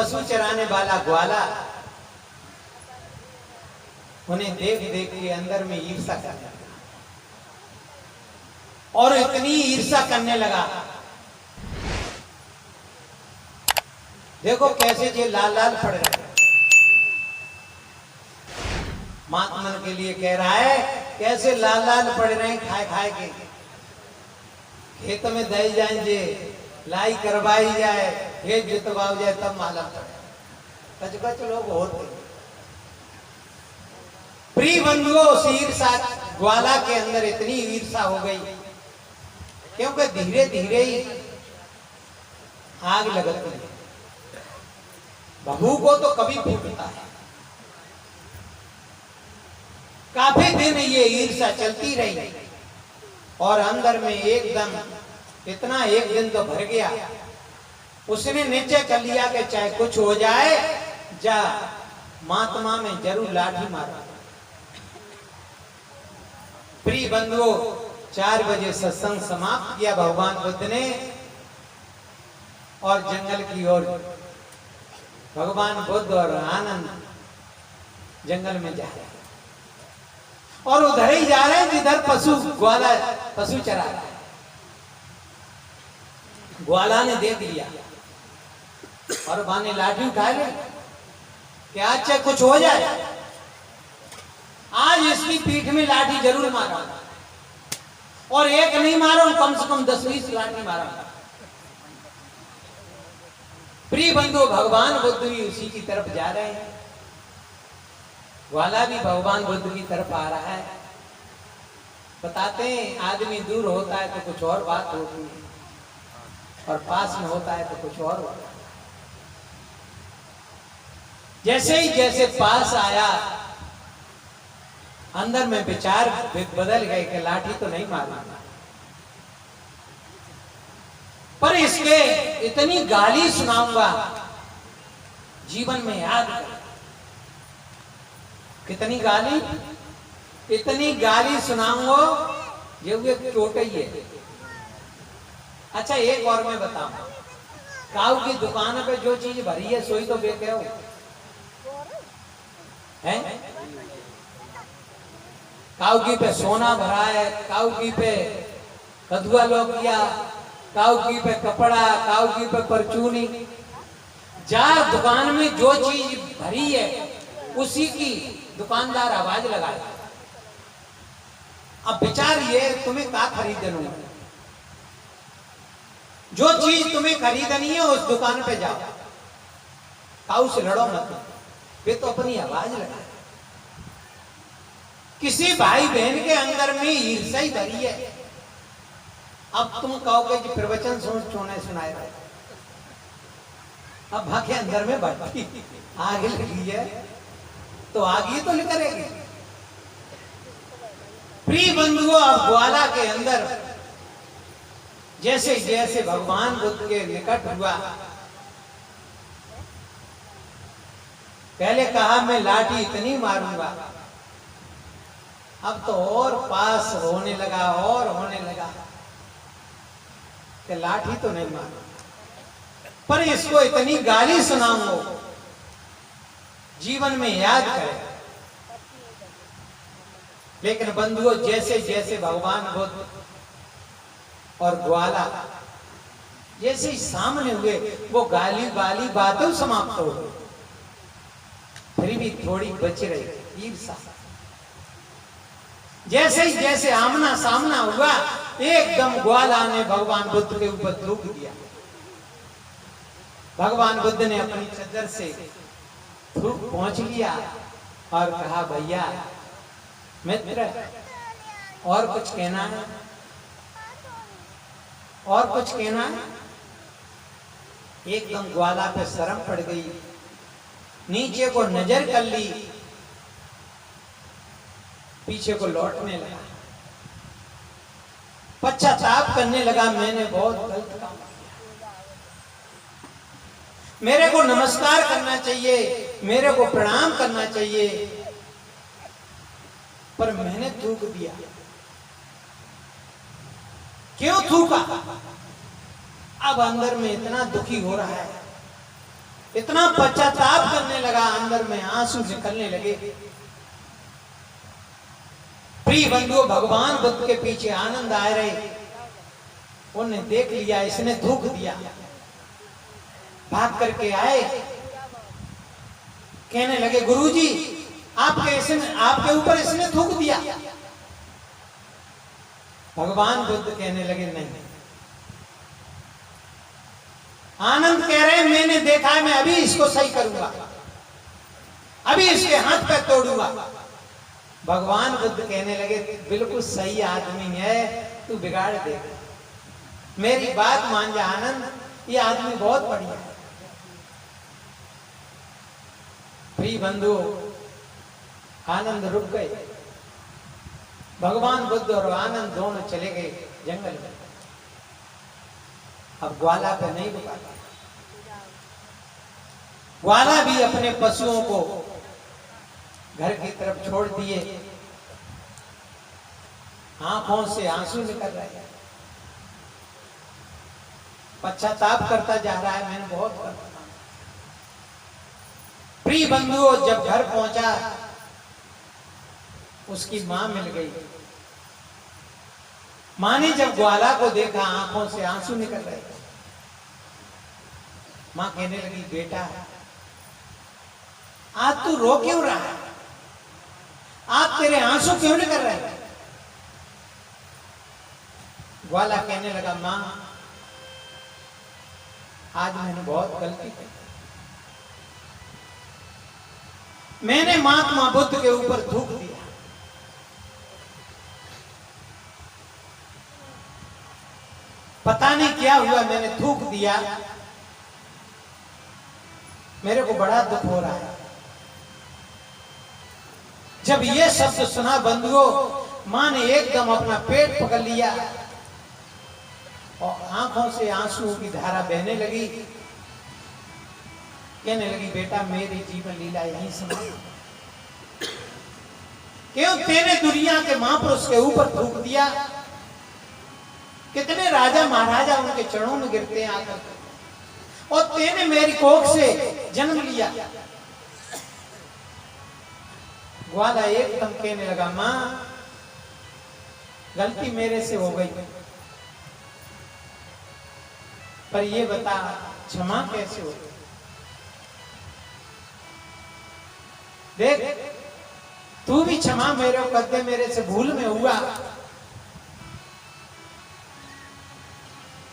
पशु चराने वाला ग्वाला उन्हें देख देख के अंदर में ईर्ष्या करने लगा, और इतनी ईर्ष्या करने लगा, देखो कैसे ये लाल लाल पड़ रहे हैं। महात्मन के लिए कह रहा है कैसे लाल लाल पड़ रहे हैं, खाए खाए के खेत में दे जाएंगे, लाई करवाई जाए, खेत जोतवाओ जाए, तब मालूम पड़े। कच कच लोग होते। प्रिय बंधुओं, उस ईर्षा ग्वाला के अंदर इतनी ईर्षा हो गई क्योंकि धीरे धीरे ही आग लगती है। बहू को तो कभी फूटता है। काफी दिन ये ईर्षा चलती रही और अंदर में एकदम इतना एक दिन तो भर गया, उसने निश्चय कर लिया कि चाहे कुछ हो जाए, जा महात्मा में जरूर लाठी मारा। प्रिय बंधुओं, 4 बजे सत्संग समाप्त किया भगवान बुद्ध ने और जंगल की ओर भगवान बुद्ध और आनंद जंगल में जा रहे हैं और उधर ही जा रहे हैं जिधर ग्वाला पशु चरा रहा है। ग्वाला ने देख लिया और बाने लाठी उठा ले कि आज चाहे कुछ हो जाए, आज इसकी पीठ में लाठी जरूर मारा, और एक नहीं मारा, कम से कम 10-20 लाठी मारा। प्रिय बंधु, भगवान बुद्ध भी उसी की तरफ जा रहे हैं, ग्वाला भी भगवान बुद्ध की तरफ आ रहा है। बताते हैं आदमी दूर होता है तो कुछ और बात होती है, और पास में होता है तो कुछ और होता है। जैसे पास आया, अंदर में विचार बदल गए कि लाठी तो नहीं मारना, पर इसके इतनी गाली सुनाऊंगा जीवन में याद कर। कितनी गाली, इतनी गाली सुनाऊंगा ये हुए टोटे ही है। अच्छा, एक और मैं बताऊं, काऊ की दुकान पे जो चीज भरी है सोई तो बेचे हो है। काऊ की पे सोना भरा है, काऊ की पे कदुआ लौकिया, काऊ की पे कपड़ा, काऊ की पे परचूनी। जा दुकान में जो चीज भरी है उसी की दुकानदार आवाज लगाए। अब विचार ये, तुम्हें क्या खरीदना है? जो चीज तुम्हें खरीदनी है उस दुकान पे जाओ, काऊ से लड़ो मत, वे तो अपनी आवाज लगाए। किसी भाई बहन के अंदर में ईर्ष्या ही भरी है। अब तुम कहोगे कि प्रवचन सुने सुनाए रहे, अब भाग के अंदर में बढ़ती आग लगी है तो आग ही तो निकलेगी। प्रिय बंधुओं, अब ग्वाला के अंदर जैसे जैसे भगवान बुद्ध के निकट हुआ, पहले कहा मैं लाठी इतनी मारूंगा, अब तो और पास होने लगा और होने लगा कि लाठी तो नहीं मारूंगा, पर इसको इतनी गाली सुनाऊंगा जीवन में याद करें। लेकिन बंधुओं, जैसे जैसे भगवान बुद्ध और ग्वाला जैसे ही सामने हुए, वो गाली वाली बातें समाप्त हो गई, फिर भी थोड़ी बच रही ईर्ष्या। जैसे ही जैसे आमना सामना हुआ, एकदम ग्वाला ने भगवान बुद्ध के ऊपर थूक दिया। भगवान बुद्ध ने अपनी चद्दर से थूक पहुंच लिया और कहा, भैया मित्र, और कुछ कहना है? और कुछ कहना है? एकदम ग्वाला पे शर्म पड़ गई, नीचे को नजर कर ली, पीछे को लौटने लगा, पश्चाताप करने लगा, मैंने बहुत गलत काम किया, मेरे को नमस्कार करना चाहिए, मेरे को प्रणाम करना चाहिए, पर मैंने थूक दिया। क्यों थूका? अब अंदर में इतना दुखी हो रहा है इतना पश्चाताप करने लगा, अंदर में आंसू निकलने लगे। प्रिय बंधुओं, भगवान बुद्ध के पीछे आनंद आ रहे, उन्हें देख लिया, इसने थूक दिया। भाग करके आए, कहने लगे गुरुजी आपके ऊपर इसने थूक दिया। भगवान बुद्ध कहने लगे नहीं। आनंद कह रहे मैंने देखा है, मैं अभी इसको सही करूंगा, अभी इसके हाथ पैर तोड़ूंगा। भगवान बुद्ध कहने लगे बिल्कुल सही आदमी है, तू बिगाड़ दे, मेरी बात मान जा आनंद, ये आदमी बहुत बढ़िया है। प्रिय बंधु, आनंद रुक गए। भगवान बुद्ध और आनंद दोनों चले गए जंगल में। अब ग्वाला पे नहीं रुका। ग्वाला भी अपने पशुओं को घर की तरफ छोड़ दिए, आंखों से आंसू निकल रहे हैं, पश्चाताप करता जा रहा है, मैंने बहुत करता। प्रिय बंधुओं, जब घर पहुंचा उसकी मां मिल गई। मां ने जब ग्वाला को देखा, आंखों से आंसू निकल रहे थे। मां कहने लगी बेटा आज तू रो क्यों रहा है, आज तेरे आंसू क्यों निकल रहे हैं? ग्वाला कहने लगा मां आज मैंने बहुत गलती की, मैंने महात्मा बुद्ध के ऊपर थूक दिया। पता नहीं क्या हुआ, मैंने थूक दिया, मेरे को बड़ा दुख हो रहा है। जब ये शब्द सुना बंधुओं, मां ने एकदम अपना पेट पकड़ लिया और आंखों से आंसू की धारा बहने लगी। कहने लगी बेटा मेरी जीवन लीला यहीं समाप्त। क्यों तेरे दुनिया के महापुरुष के ऊपर थूक दिया? कितने राजा महाराजा उनके चरणों में गिरते हैं आकर, और तेने मेरी कोख से जन्म लिया। ग्वाला एकदम कहने लगा मां गलती मेरे से हो गई, पर ये बता क्षमा कैसे हो? देख तू भी क्षमा मेरे को कर दे, मेरे से भूल में हुआ,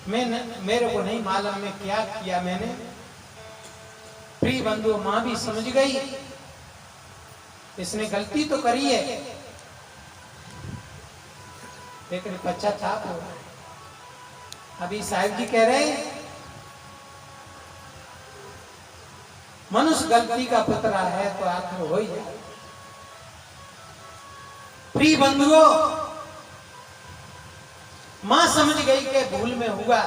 मेरे को नहीं मालूम मैं क्या किया मैंने। प्रिय बंधु, मां भी समझ गई इसने गलती तो करी है, लेकिन पश्चाताप हो रहा है। अभी साहिब जी कह रहे हैं मनुष्य गलती का पुतला है तो आखिर हो ही जाए। प्रिय बंधुओं, मां समझ गई कि भूल में हुआ,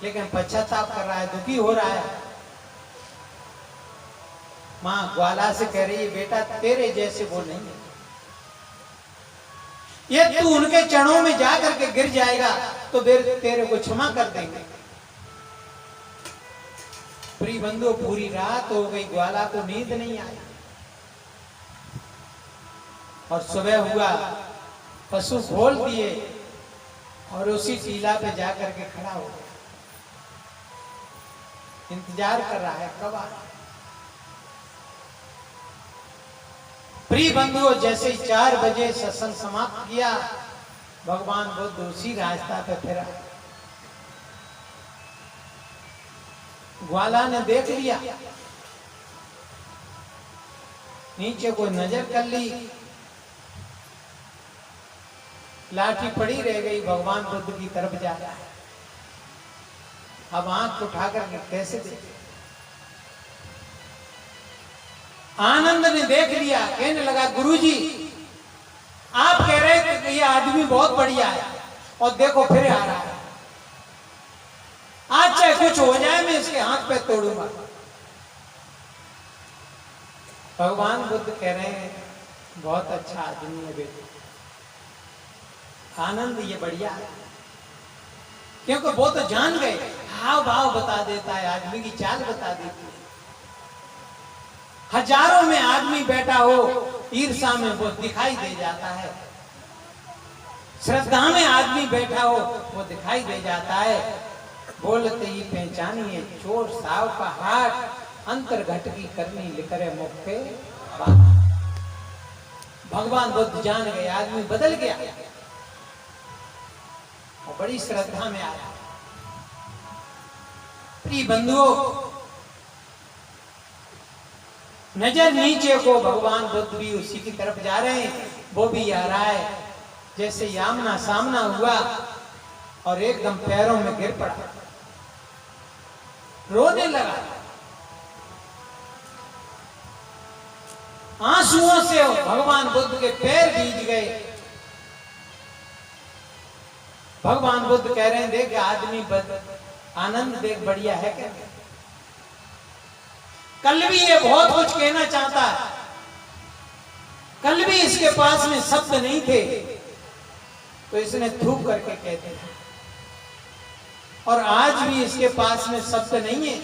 लेकिन पश्चाताप कर रहा है, दुखी हो रहा है। मां ग्वाला से कह रही है बेटा तेरे जैसे वो नहीं है, ये तू उनके चरणों में जाकर के गिर जाएगा तो तेरे को क्षमा कर देंगे। प्रिय बंधु, पूरी रात हो गई, ग्वाला को नींद नहीं आई, और सुबह हुआ पशु खोल दिए और उसी टीला पे जाकर के खड़ा हो गया, इंतजार कर रहा है कब आए। प्रिय बंधुओं, जैसे ही 4 बजे सत्संग समाप्त किया, भगवान बुद्ध उसी रास्ता पे फिरा। ग्वाला ने देख लिया, नीचे कोई नजर कर ली, लाठी पड़ी रह गई, भगवान बुद्ध की तरफ जा रहा है। अब आंख उठाकर कैसे देखे? आनंद ने देख लिया, कहने लगा गुरुजी आप कह रहे थे कि ये आदमी बहुत बढ़िया है, और देखो फिर आ रहा है, आज चाहे कुछ हो जाए मैं इसके हाथ पे तोड़ूंगा। भगवान बुद्ध कह रहे हैं बहुत अच्छा आदमी है बेटे, आनंद ये बढ़िया है, क्योंकि वो तो जान गए हाव भाव बता देता है, आदमी की चाल बता देती है। हजारों में आदमी बैठा हो, ईर्षा में वो दिखाई दे जाता है। श्रद्धा में आदमी बैठा हो, वो दिखाई दे जाता है। बोलते ही पहचानिए चोर साव का हाथ, अंतर घट की करनी लिखरे मुख पे बात। भगवान बुद्ध जान गए, आदमी बदल गया और बड़ी श्रद्धा में आया। प्रिय बंधुओं, नजर नीचे को भगवान बुद्ध भी उसी की तरफ जा रहे हैं, वो भी आ रहा है। जैसे आमना सामना हुआ और एकदम पैरों में गिर पड़ा, रोने लगा। आंसुओं से भगवान बुद्ध के पैर भीग गए। भगवान बुद्ध कह रहे हैं, देख आदमी आनंद देख बढ़िया है क्या? कल भी ये बहुत कुछ कहना चाहता है, कल भी इसके पास में शब्द नहीं थे, तो इसने थूक करके कहते हैं। और आज भी इसके पास में शब्द नहीं है,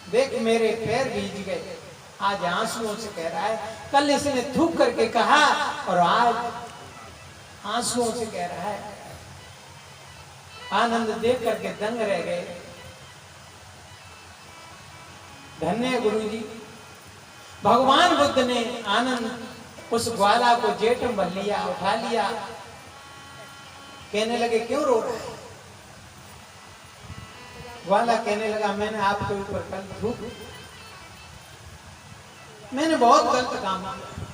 देख मेरे पैर भीग गए। आज आंसुओं से कह रहा है, कल इसने थूक करके कहा और आज आंसुओं से कह रहा है। आनंद देख करके दंग रह गए। धन्य गुरु जी, भगवान बुद्ध ने आनंद उस ग्वाला को जेठ में भर लिया, उठा लिया। कहने लगे क्यों रो रहा है? ग्वाला कहने लगा, मैंने आपके ऊपर कल थूक, मैंने बहुत गलत काम किया।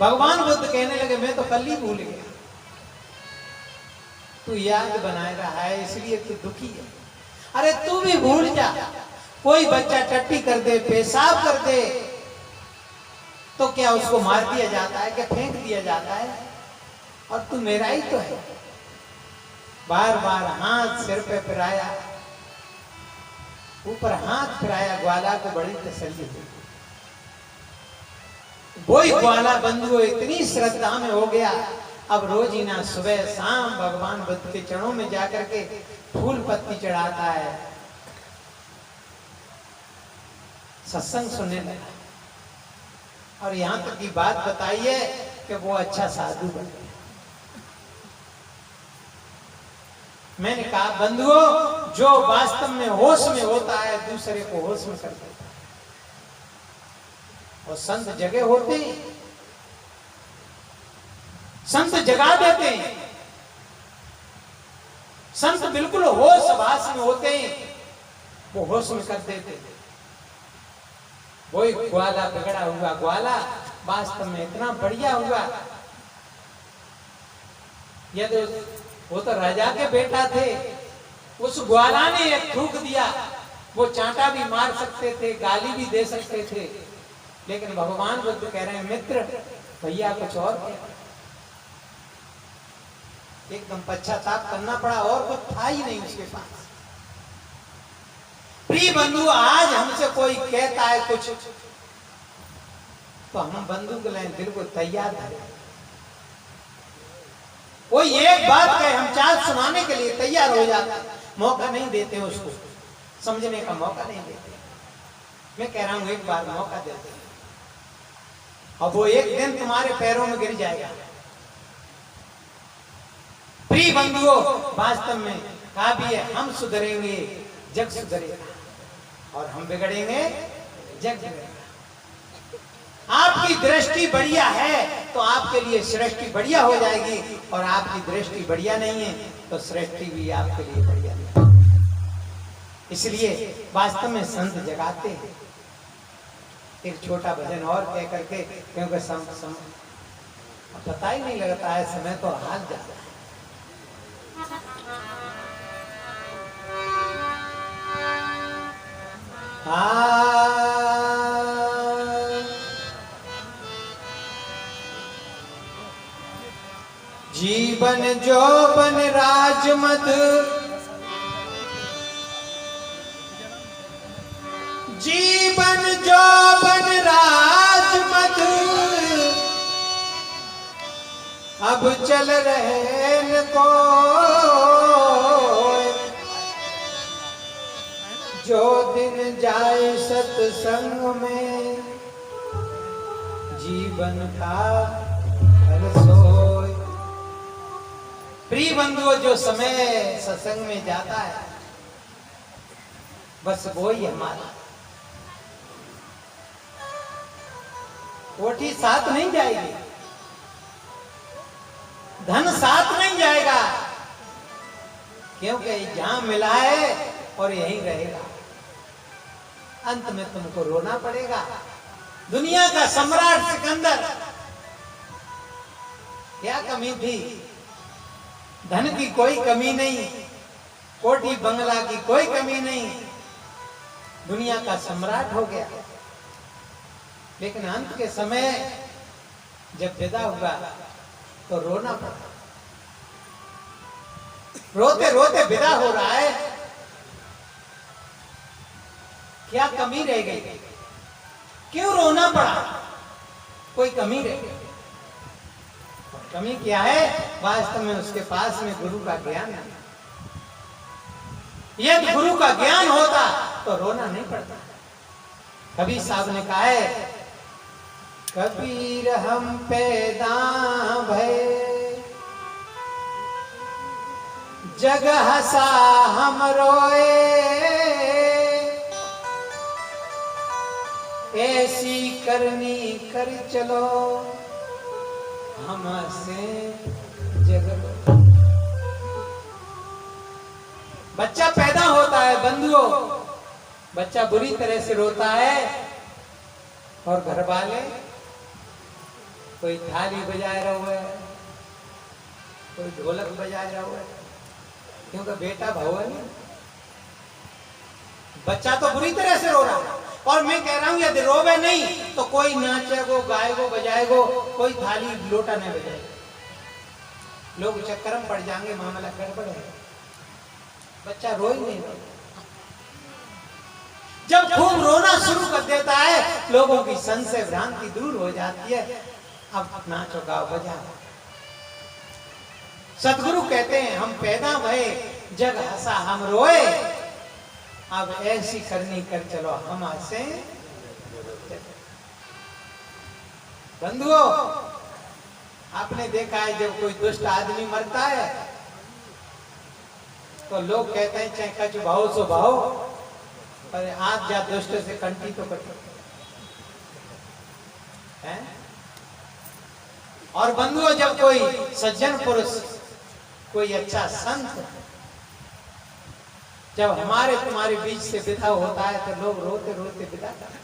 भगवान बुद्ध कहने लगे, मैं तो कल ही भूल गया, तू याद बनाए रहा है इसलिए तू दुखी है। अरे तू भी भूल जा, कोई बच्चा टट्टी कर दे, पेशाब कर दे, तो क्या उसको मार दिया जाता है, क्या फेंक दिया जाता है? और तू मेरा ही तो है। बार बार हाथ सिर पे फिराया, ऊपर हाथ फिराया, ग्वाला को बड़ी तसल्ली हुई। वही ग्वाला बंधुओं इतनी श्रद्धा में हो गया, अब रोज ही ना सुबह शाम भगवान बुद्ध के चरणों में जाकर के फूल पत्ती चढ़ाता है, सत्संग सुनने लगा। और यहां तक की बात बताई है कि वो अच्छा साधु बन गया। मैंने कहा बंधुओं, जो वास्तव में होश में होता है दूसरे को होश में कर देता है। और संत जगे होते हैं, संत जगा देते हैं, संत बिल्कुल होश वास में होते हैं, वो होश में कर देते हैं। वही ग्वाला बिगड़ा हुआ ग्वाला वास्तव में इतना बढ़िया हुआ। यदि वो तो राजा के बेटा थे, उस ग्वाला ने एक थूक दिया, वो चांटा भी मार सकते थे, गाली भी दे सकते थे, लेकिन भगवान बुद्ध कह रहे हैं, मित्र भैया कुछ और किया। एकदम पश्चाताप करना पड़ा, और कुछ था ही नहीं उसके पास। प्रिय बंधु, आज हमसे कोई कहता है कुछ, तो हम बंदूक लें, दिल को तैयार है। कोई एक बात कहे, हम चार सुनाने के लिए तैयार हो जाते, मौका नहीं देते, उसको समझने का मौका नहीं देते। मैं कह रहा हूं एक बार मौका देते, और वो एक दिन तुम्हारे पैरों में गिर जाएगा। प्रिय बंधुओं, वास्तव में कहा भी है, हम सुधरेंगे जग सुधरेगा, और हम बिगड़ेंगे जग बिगड़ेगा। आपकी दृष्टि बढ़िया है तो आपके लिए सृष्टि बढ़िया हो जाएगी, और आपकी दृष्टि बढ़िया नहीं है तो सृष्टि भी आपके लिए बढ़िया नहीं। इसलिए वास्तव में संत जगाते हैं। एक छोटा भजन और कह करके, क्योंकि पता ही नहीं लगता है, समय तो हाथ जाता है। जीवन जोबन राजमद, जीवन जोबन राजमद, अब चल रहे न को जो दिन जाए सत्संग में जीवन का फल सोए। प्रिय बंधुओं, जो समय सत्संग में जाता है बस वो ही हमारा। कोठी साथ नहीं जाएगी, धन साथ नहीं जाएगा, क्योंकि जहां मिला है और यहीं रहेगा। अंत में तुमको रोना पड़ेगा। दुनिया का सम्राट सिकंदर, क्या कमी थी? धन की कोई कमी नहीं, कोठी बंगला की कोई कमी नहीं, दुनिया का सम्राट हो गया। लेकिन अंत के समय जब विदा हुआ तो रोना पड़ा। रोते रोते विदा हो रहा है, क्या कमी रह गई? क्यों रोना पड़ा? कोई कमी रह गई? कमी क्या है? वास्तव में उसके पास में गुरु का ज्ञान है। यदि गुरु का ज्ञान होता तो रोना नहीं पड़ता। कबीर साहब ने कहा है, कबीर हम पैदा भय जग हसा हम रोए, ऐसी करनी कर चलो हमसे जग। बच्चा पैदा होता है बंधुओं, बच्चा बुरी तरह से रोता है और घर वाले कोई थाली बजाए रहा है, कोई ढोलक बजाए रहा है, क्योंकि बेटा भाव है। बच्चा तो बुरी तरह से रो रहा है। और मैं कह रहा हूं यदि रोवे नहीं तो कोई नाचेगो, गाएगो, बजाएगो, कोई थाली लोटा नहीं बजाएगा, लोग चक्कर में पड़ जाएंगे, मामला गड़बड़ है। बच्चा रो ही नहीं रोता। जब खूब रोना शुरू कर देता है, लोगों की संशय भ्रांति दूर हो जाती है। अब नाचो गाओ बजाओ। सतगुरु कहते हैं, हम पैदा भये जग हंसा हम रोए, अब ऐसी करनी कर चलो हम हंसे। बंधुओं, आपने देखा है जब कोई दुष्ट आदमी मरता है तो लोग कहते हैं चाहे कच भाव सो भाव, पर आज जा दुष्ट से कंठी तो कटी है। और बंधुओं, जब कोई सज्जन पुरुष, कोई अच्छा संत जब हमारे तुम्हारे बीच से विदा होता है तो लोग रोते रोते विदा करते हैं।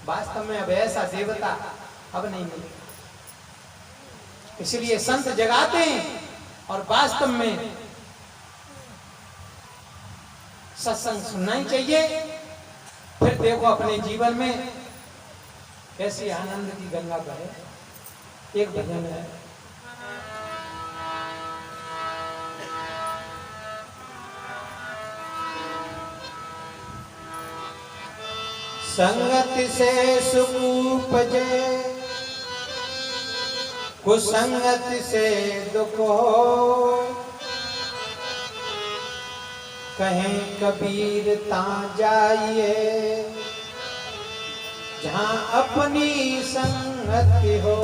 वास्तव में अब ऐसा देवता अब नहीं मिलेगा। इसलिए संत जगाते हैं और वास्तव में सत्संग सुनना ही चाहिए। फिर देखो अपने जीवन में कैसी आनंद की गंगा बहे। एक भजन है, संगत से सुख उपजे, कुसंगत से दुख हो, कहें कबीर ता जाइए जहां अपनी संगति हो।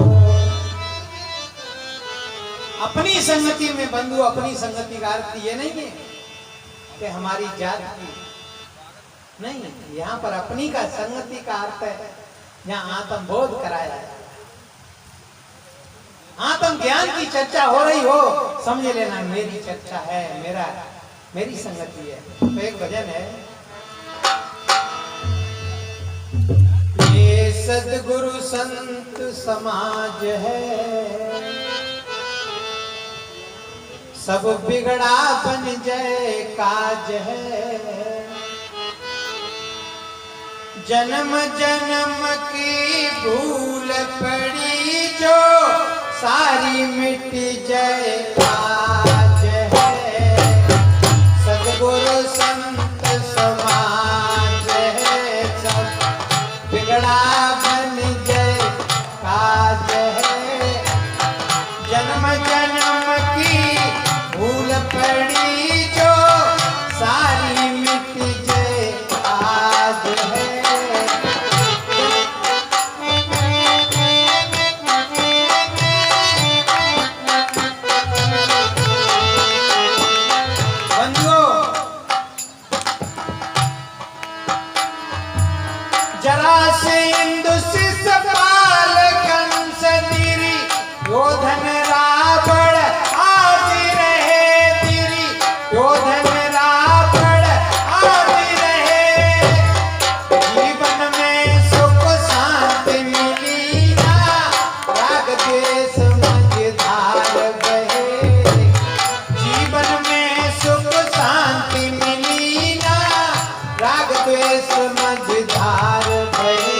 अपनी संगति में बंधु, अपनी संगति का अर्थ ये नहीं है कि हमारी जात की नहीं, यहाँ पर अपनी का संगति का अर्थ है जहाँ आत्मबोध कराया है, आत्म ज्ञान की चर्चा हो रही हो, समझ लेना मेरी चर्चा है, मेरी संगति है। तो एक भजन है, ये सद्गुरु संत समाज है, सब बिगड़ा बन जाए काज है, जन्म जन्म की भूल पड़ी जो सारी मिट जाए आज है, सद्गुरु संत समाज है, सब बिगड़ा बन जाए काज है, जन्म जन्म की भूल पड़ी जो सारी मिट जाए द्वेष मझधार बहे, जीवन में सुख शांति मिली ना, राग द्वेष मझधार बहे।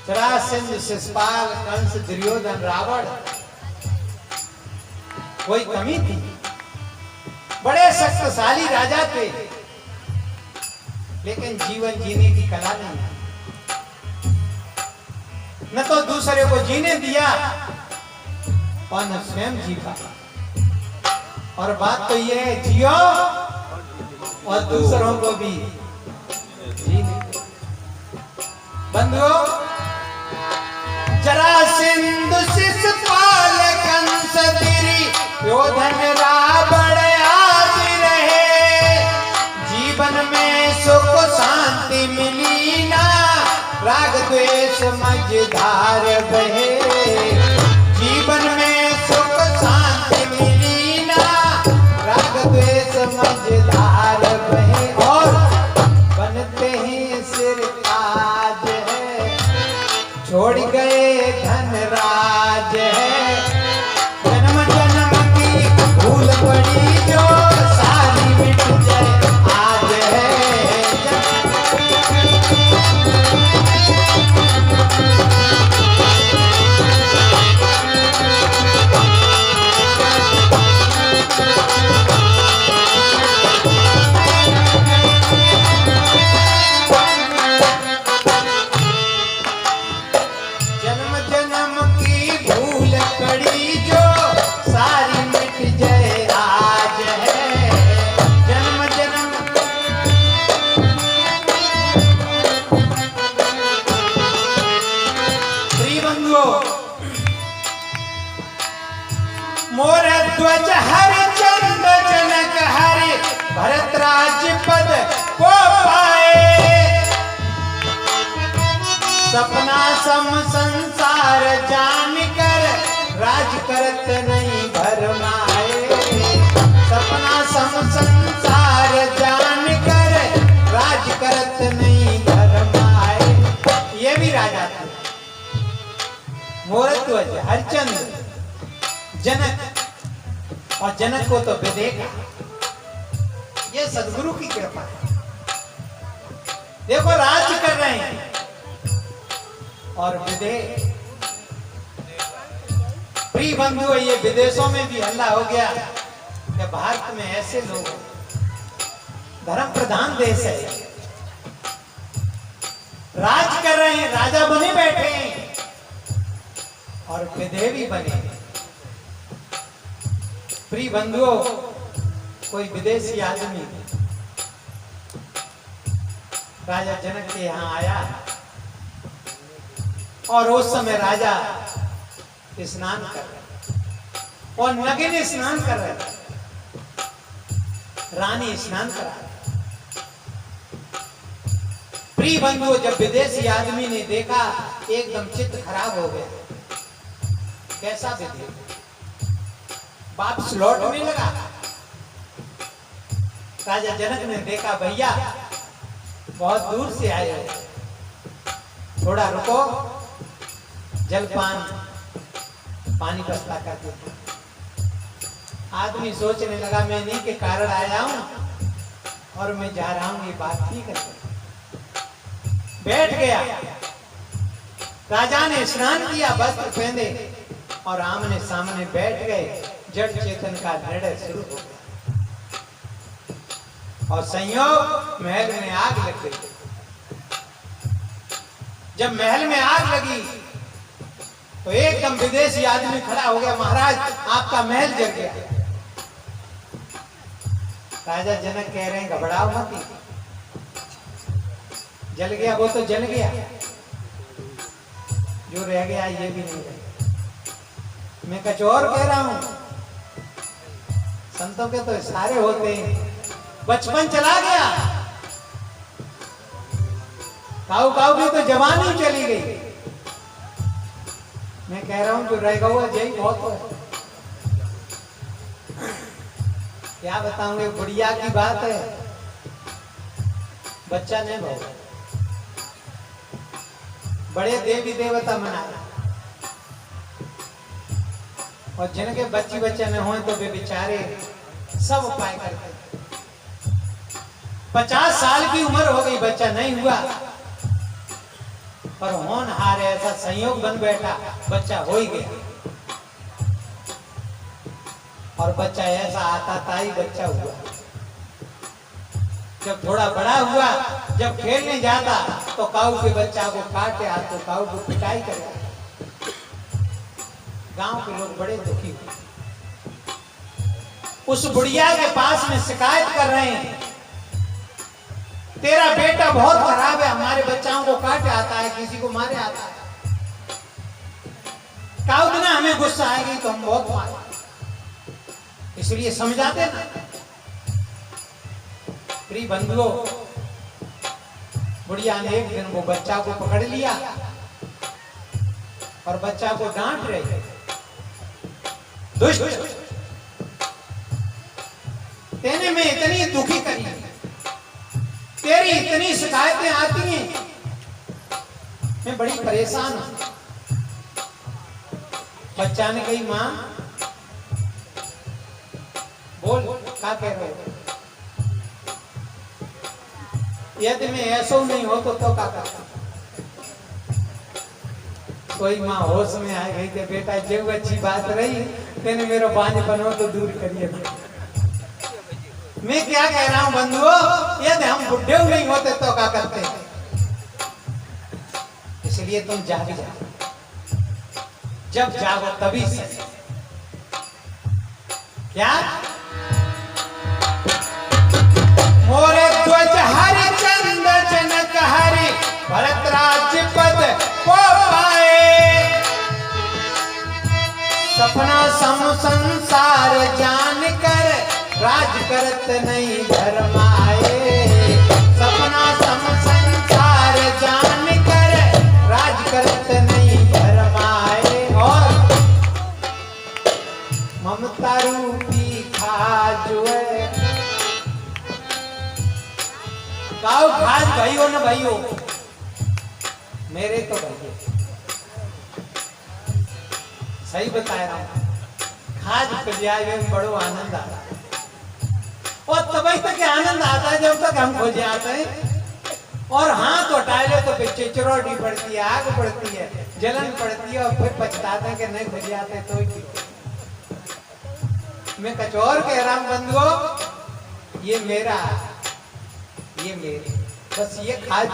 जरासंध, शिशुपाल, कंस, दुर्योधन, रावण, कोई कमी थी? बड़े शक्तिशाली राजा थे, लेकिन जीवन जीने की कला नहीं, न तो दूसरे को जीने दिया और न स्वयं जी पाया। और बात तो यह है, जियो और दूसरों को भी जीने। बंधुओं, जरासंध, शिशुपाल, कंस, दुर्योधन, रावण आदि रहे, जीवन में सुख शांति मिली ना, राग द्वेष मझधार बहे, जीवन में सुख शांति मिली ना, राग द्वेष मझधार बहे। और बनते ही सिर ताज है, छोड़ गए धनराज है, जन्म जन्म की भूल पड़ी जो सारी मिट जाए आज है। जन्म जन्म की भूल पड़ी जो सारी मिट जाए आज है, जन्म जन्म। प्रिय बंधुओं, मोर ध्वज हरिचंद जनक हरि, भरत राज पद को पाए, सपना सम संसार जान कर, राज करत नहीं भरमाए, सपना सम संसार जान कर, राज करत नहीं भरमाए। ये भी राजा थे, मोरध्वज, हरिचंद, जनक, और जनक को तो विदेगा। ये सदगुरु की कृपा है। देखो, राज्य कर रहे हैं और विदेश। प्रिय बंधु, ये विदेशों में भी हल्ला हो गया कि भारत में ऐसे लोग, धर्म प्रधान देश है, राज कर रहे हैं, राजा बने बैठे हैं और विदेह भी बने। प्रिय बंधुओं, कोई विदेशी आदमी राजा जनक के यहाँ आया और उस समय राजा स्नान कर रहे और नग्न स्नान कर रहे, रानी स्नान करा रही। प्रिय बंधुओं, जब विदेशी आदमी ने देखा, एकदम चित्त खराब हो गया। कैसा विदेश, वापस लौटने लगा। राजा जनक ने देखा, भैया बहुत दूर से आए हो, थोड़ा रुको, जलपान पानी व्यवस्था कर दो। आदमी सोचने लगा, मैं इन्हीं के कारण आया हूं और मैं जा रहा हूं, ये बात ठीक है। बैठ गया। राजा ने स्नान किया, वस्त्र पहने और आमने सामने बैठ गए। जड़ चेतन का निर्णय शुरू हो गया और संयोग महल में आग लग गई। जब महल में आग लगी तो एकदम विदेशी आदमी खड़ा हो गया, महाराज आपका महल जल गया। राजा जनक कह रहे हैं, घबराओ मत, जल गया वो तो जल गया, जो रह गया ये भी नहीं रह। मैं कुछ और कह रहा हूं, संतों के तो इशारे होते हैं। बचपन चला गया, काऊ काऊ की तो जवानी चली गई। मैं कह रहा हूं जो रहेगा वो जय बहुत है। क्या बताऊंगे, बुढ़िया की बात है, बच्चा नहीं भाव, बड़े देवी देवता मनाए, और जिनके बच्ची बच्चे न हो तो वे बेचारे सब उपाय करते। 50 साल की उम्र हो गई, बच्चा नहीं हुआ, पर होनहार ऐसा संयोग बन बैठा, बच्चा हो ही गया। और बच्चा ऐसा आता था ही बच्चा हुआ। जब थोड़ा बड़ा हुआ, जब खेलने जाता तो काऊ के बच्चा को काटे हाथों, काऊ को पिटाई करे। गांव के लोग बड़े दुखी हुए, उस बुढ़िया के पास में शिकायत कर रहे हैं, तेरा बेटा बहुत खराब है, हमारे बच्चाओं को काटे आता है, किसी को मारे आता है। काऊ दिन हमें गुस्सा आएगी तो हम बहुत मारे, इसलिए समझाते ना। प्रिय बंधुओं, बुढ़िया ने एक दिन वो बच्चा को पकड़ लिया और बच्चा को डांट रही, दुष्ट, तेने में इतनी दुखी करी, तेरी इतनी शिकायतें आती हैं, मैं बड़ी परेशान हूं। बच्चा ने कही, मां बोल, क्या कह रहे हो? यदि मैं ऐसा नहीं हो तो क्या करता? कोई माँ होश में आ गई कि बेटा जो अच्छी बात रही, तेने मेरा बांझ बनो तो दूर करिए। मैं क्या कह रहा हूं बंधुओं, यदि हम बुढ़े नहीं होते तो क्या करते? इसलिए तुम जाग जाओ, जब जागो तभी से। क्या मोरे ध्वज हरि चंद जनक हरि, भरत राज्य पद को पाए, सपना सम संसार जान कर, राज करत नहीं धर्माए। सपना सम संसार जान कर, राज करत नहीं धर्माए। और ममता रूपी खाजुए, काऊ खाज भाइयों न भाइयों, मेरे तो भाइयों, सही बता रहा हूं, खाज खिलाए में बड़ो आनंद आता है, और तभी तक आनंद आता है जब तक हम खो जाते हैं, और हाथ उठाए लो तो फिर चिचरोटी पड़ती है, आग पड़ती है, जलन पड़ती है, और फिर पछताते हैं कि नहीं खो जाते तो ही। मैं कुछ और कह रहा हूं बंधुओं, ये मेरा, ये मेरी, बस ये खाज,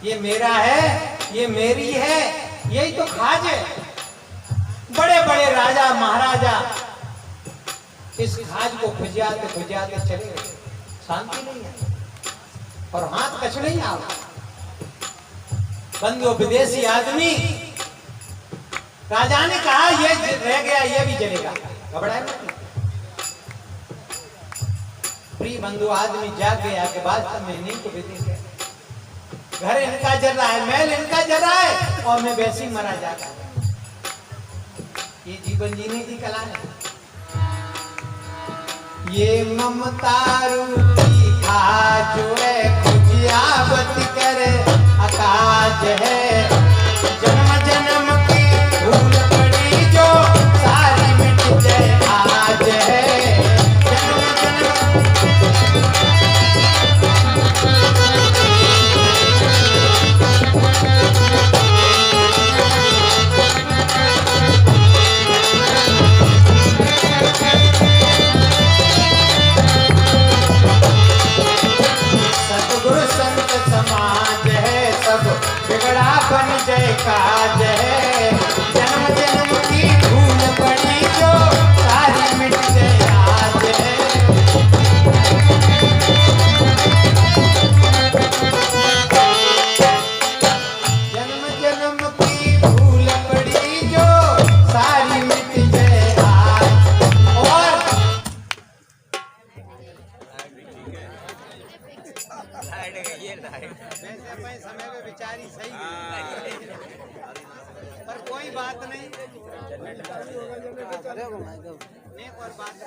ये मेरा है, ये मेरी है, यही तो खाज है। बड़े बड़े राजा महाराजा इस खाज को खुजाते खुजाते चले गए, शांति नहीं है, और हाथ कछ नहीं आ। बंधुओं, विदेशी आदमी, राजा ने कहा ये रह गया, ये भी जलेगा, घबराए मत। प्रिय बंधु, आदमी जाग गया के बाद में नींद को भी देख गया, घर इनका जल रहा है, महल इनका जल रहा है, और मैं वैसे ही मरा जाता है। ये जीवन जीने की कला है। ये ममता रूपी खाज है, खुजियावत करे आकाज है, जन्म जन्म की भूल पड़ी जो सारी मिट जाए आज है। बन जय काज है, जन्म जन्म की भूल पड़ी जो सारी मिट जाए आज है। जन्म जन्म की भूल पड़ी जो सारी मिट जाए आज। और समय में बेचारी सही पर कोई बात नहीं, एक और बात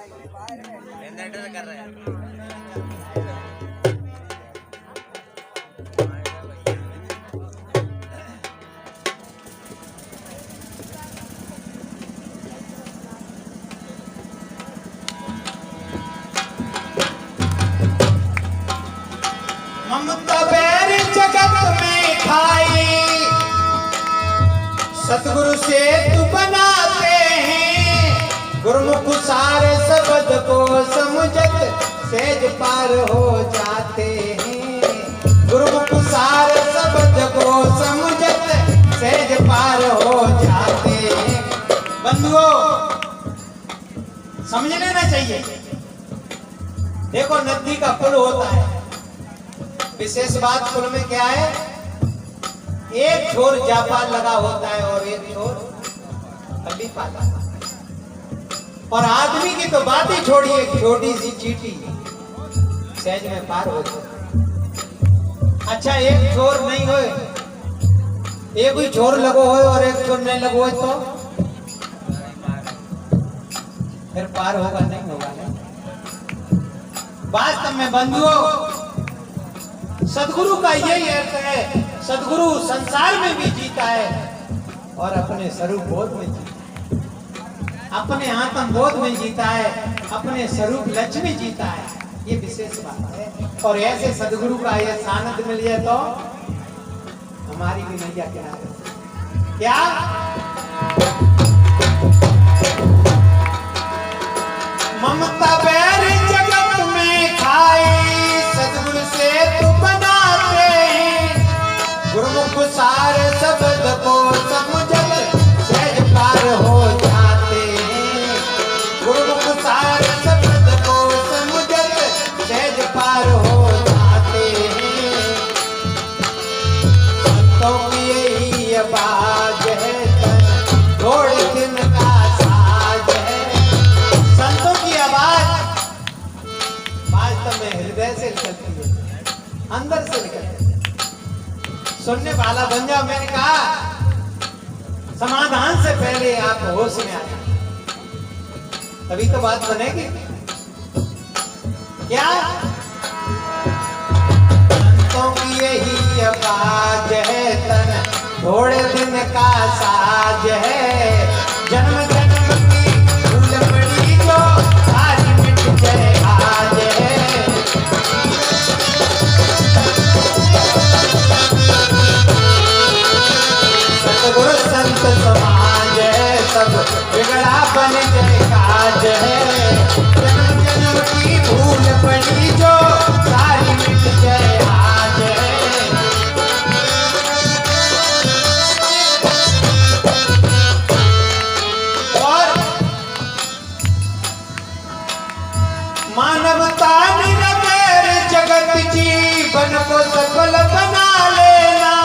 जनरेटर कर रहे हैं। ममता बैर जगत में खाई, सतगुरु से तू बनाते हैं, गुरुमुख सारे शब्द को समझत सेज पार हो जाते हैं, गुरुमुख सारे शब्द को समझत सेज पार हो जाते हैं। बंधुओं, समझ लेना चाहिए। देखो, नदी का पुल होता है, विशेष बात पुल में क्या है, एक छोर जापाल लगा होता है और एक छोर हल्दी पाला। और आदमी की तो बात ही छोड़िए, छोटी सी चींटी सहज में पार हो जाए। अच्छा, एक छोर नहीं होए, एक ही छोर लगो हो और एक छोर नहीं लगो हो तो फिर पार होगा नहीं होगा नहीं। वास्तव में बंधुओं, सदगुरु का यही अर्थ है। सदगुरु संसार में भी जीता है और अपने स्वरूप बोध में जीता है, अपने आत्म बोध में जीता है, अपने स्वरूप लक्ष्य में जीता है। ये विशेष बात है। और ऐसे सदगुरु का ये सानिध्य मिल जाए तो हमारी भी नैया किनारे। क्या ममता बैर जगत में खाई, सदगुरु से तू बनाते हैं, गुरुमुख सारे शब्द को समझत सहज पार हो जाते हैं, गुरुमुख सारे शब्द को समझत सहज पार हो जाते हैं। संतों की यही आवाज है, थोड़े दिन का साज है। संतों की आवाज वास्तव में हृदय से निकलती है, अंदर से निकलती है। सुनने वाला बन जाओ। मैंने कहा समाधान से पहले आप होश में आ जाए, तभी तो बात बनेगी। क्या संतों की यही आवाज है, तन थोड़े दिन का साज है, जन्म जन्म की भूल पड़ी जो सारी मिट जाए आज है। सतगुरु संत समाज है, सब बिगड़ा बन जाए काज है, जन्म जन्म की भूल पड़ी जो सारी मिट जाए आज है। और मानवता निरवैर जगत जीवन को सफल बना लेना,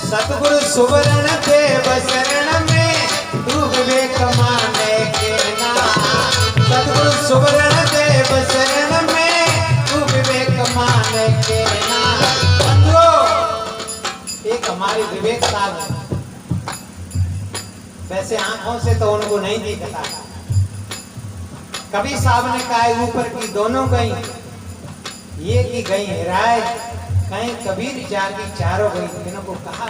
सतगुरु सुवर्ण देव शरण में तू विवेक माने के ना, सतगुरु सुवर्ण देव शरण में तू विवेक माने के ना। बंधुओं, एक हमारी विवेक साहब है, वैसे आंखों से तो उनको नहीं दिखता। कभी साहब ने कहा ऊपर की दोनों गई, ये की गई हिराए, कहीं कबीर जागी चारों गई, तीनों को कहा।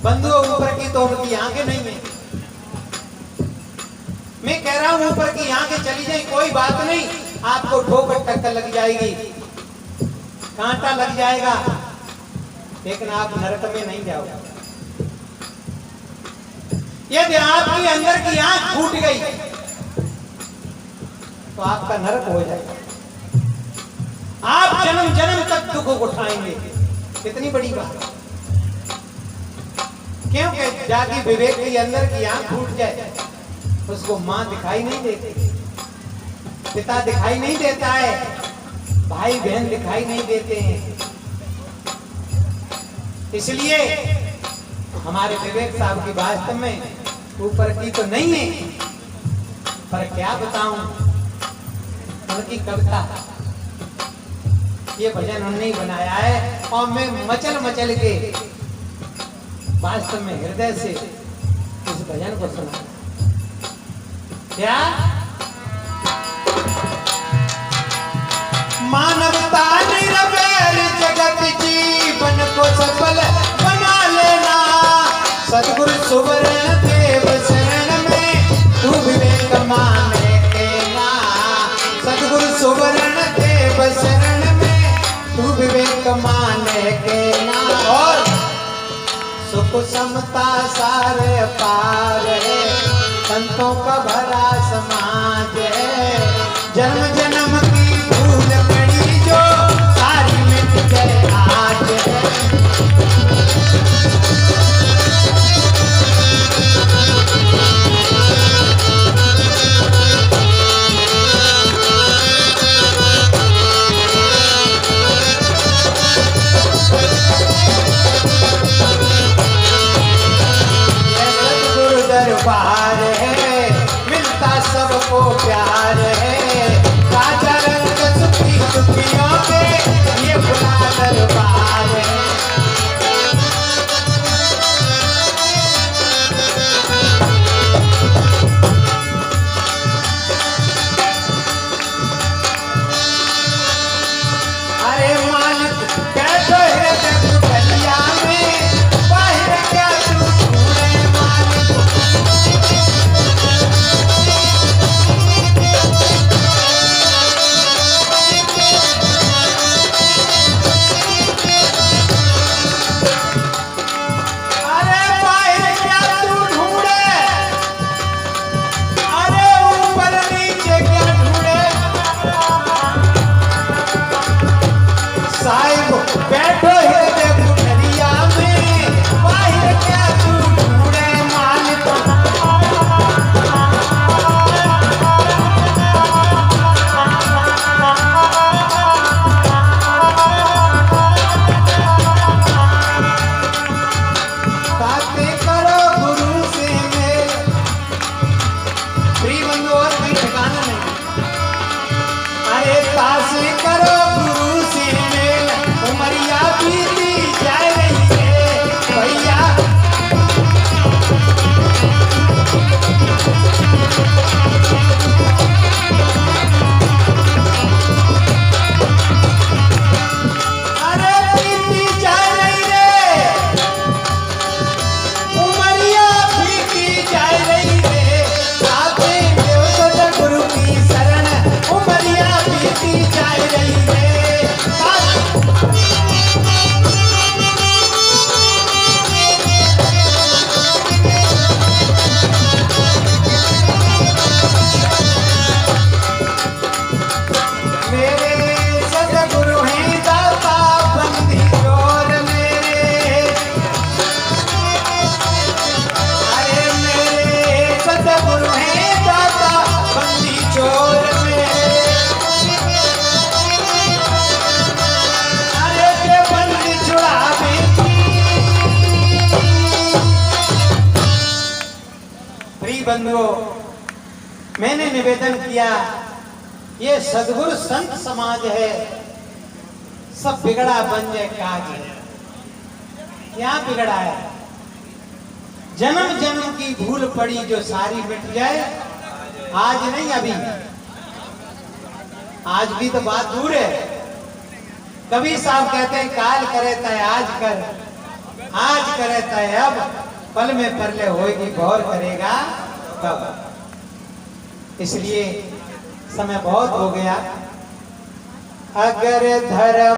बंधुओं, ऊपर की तो उनकी आंखें नहीं है। मैं कह रहा हूं ऊपर की आंखें चली जाए कोई बात नहीं, आपको ठोकर टक्कर लग जाएगी, कांटा लग जाएगा, लेकिन आप नरक में नहीं जाओगे। यदि आपकी अंदर की आंख फूट गई तो आपका नरक हो जाएगा, आप जन्म जन्म तक दुख उठाएंगे। कितनी बड़ी बात है। क्योंकि जागी विवेक के अंदर की आंख फूट जाए, उसको मां दिखाई नहीं देती, पिता दिखाई नहीं देता है, भाई बहन दिखाई नहीं देते हैं। इसलिए हमारे विवेक साहब की वास्तव में ऊपर की तो नहीं है, पर क्या बताऊं, उनकी कविता ये भजन उन्होंने ही बनाया है और मैं मचल मचल के वास्तव में हृदय से इस भजन को सुना। क्या मानवता निरवैर जगत जीवन को सफल बना लेना, सद्गुरु सुवर्ण देव शरण में तू विवेक माने केना, सद्गुरु सुवर्ण देव शरण में तू विवेक माने केना। और सुख समता सारे पार है, संतों का भरा समाज है, जन्म जन्म की भूल पड़ी जो सारी मिट जाए आज है। दरबार है मिलता सबको प्यार है, राजा रंग सुखी सुखियों के ये बुरा दरबार है। अरे मालिक कैसे है जग दुनिया में, बाहर क्या तू ढूंढे मालिक। बैठो हृदय कुठरिया में, बाहर क्या तू ढूंढे मालिक। बातें करो गुरु से मेल, प्रिय बंधु और कोई ठिकाना नहीं। अरे तासे करो गुरु से मेल, उमरिया बीती जा रही है भैया। अरे बीती जा रही रे, उमरिया बीती जा रही रे, आते देव सद्गुरु की शरण, उमरिया बीती जा रही रे। बंधुओं, मैंने निवेदन किया ये सद्गुरु संत समाज है, सब बिगड़ा बन जाए काज है। क्या बिगड़ा है? जन्म जन्म की भूल पड़ी जो सारी मिट जाए, आज नहीं अभी, आज भी तो बात दूर है। कबीर साहब कहते हैं काल करे तय आज कर, आज करे तय अब, पल में परले होएगी गौर करेगा तब। इसलिए समय बहुत हो गया। अगर धर्म